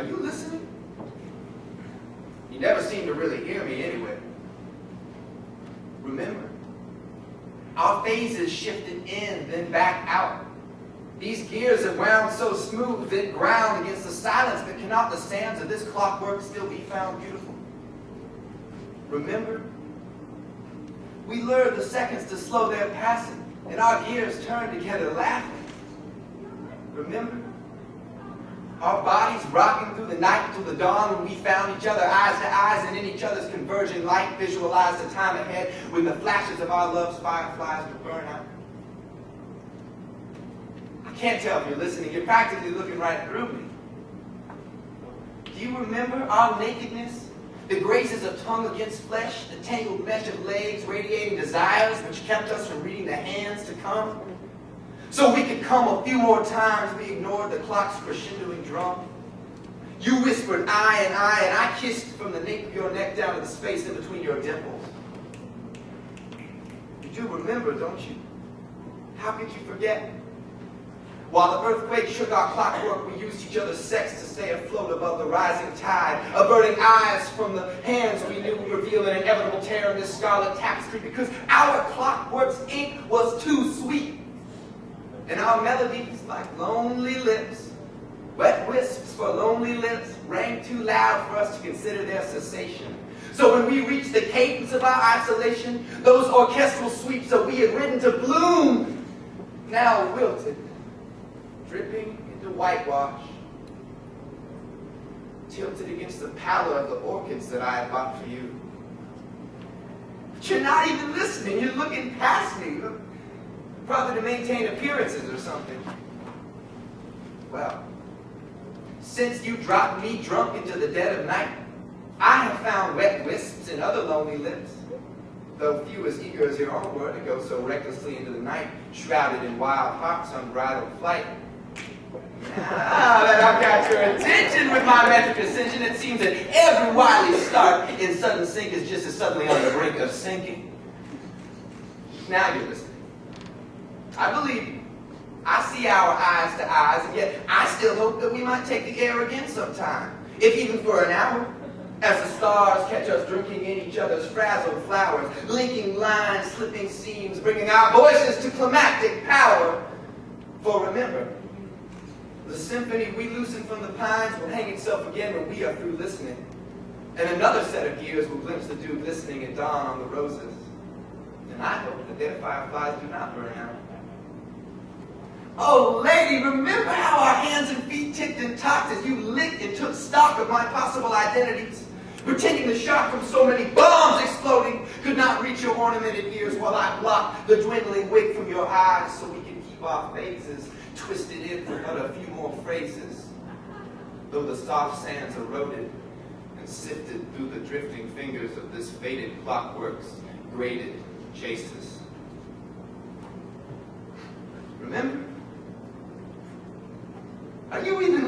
Are you listening? You never seem to really hear me anyway. Remember, our phases shifted in, then back out. These gears have wound so smooth that ground against the silence, but cannot the sands of this clockwork still be found beautiful? Remember, we lured the seconds to slow their passing, and our gears turned together laughing. Remember, our bodies rocking through the night until the dawn when we found each other eyes to eyes, and in each other's converging light visualized the time ahead when the flashes of our love's fireflies would burn out. I can't tell if you're listening. You're practically looking right through me. Do you remember our nakedness? The graces of tongue against flesh, the tangled mesh of legs radiating desires which kept us from reading the hands to come? So we could come a few more times, we ignored the clock's crescendoing drum. You whispered I, and I kissed from the nape of your neck down to the space in between your dimples. You do remember, don't you? How could you forget? While the earthquake shook our clockwork, we used each other's sex to stay afloat above the rising tide, averting eyes from the hands we knew would reveal an inevitable tear in this scarlet tapestry, because our clockwork's ink was too sweet. And our melodies, like lonely lips, wet wisps for lonely lips, rang too loud for us to consider their cessation. So when we reached the cadence of our isolation, those orchestral sweeps that we had written to bloom now wilted, dripping into whitewash, tilted against the pallor of the orchids that I had bought for you. But you're not even listening. You're looking past me. Probably to maintain appearances or something. Well, since you dropped me drunk into the dead of night, I have found wet wisps in other lonely lips, though few as eager as your own were to go so recklessly into the night, shrouded in wild heart's unbridled flight. Now that I've got your attention with my metric ascension, it seems that every wily start in sudden sink is just as suddenly on the brink of sinking. Now you're listening. I believe you. I see our eyes to eyes, and yet I still hope that we might take the air again sometime, if even for an hour, as the stars catch us drinking in each other's frazzled flowers, linking lines, slipping seams, bringing our voices to climactic power. For remember, the symphony we loosen from the pines will hang itself again when we are through listening, and another set of gears will glimpse the dew glistening at dawn on the roses. And I hope that their fireflies do not burn out. Oh, lady, remember how our hands and feet ticked and talked as you licked and took stock of my possible identities? Pretending the shock from so many bombs exploding could not reach your ornamented ears while I blocked the dwindling wig from your eyes so we could keep our faces twisted in for but a few more phrases. Though the soft sands eroded and sifted through the drifting fingers of this faded clockwork's graded chases. Remember? Are you even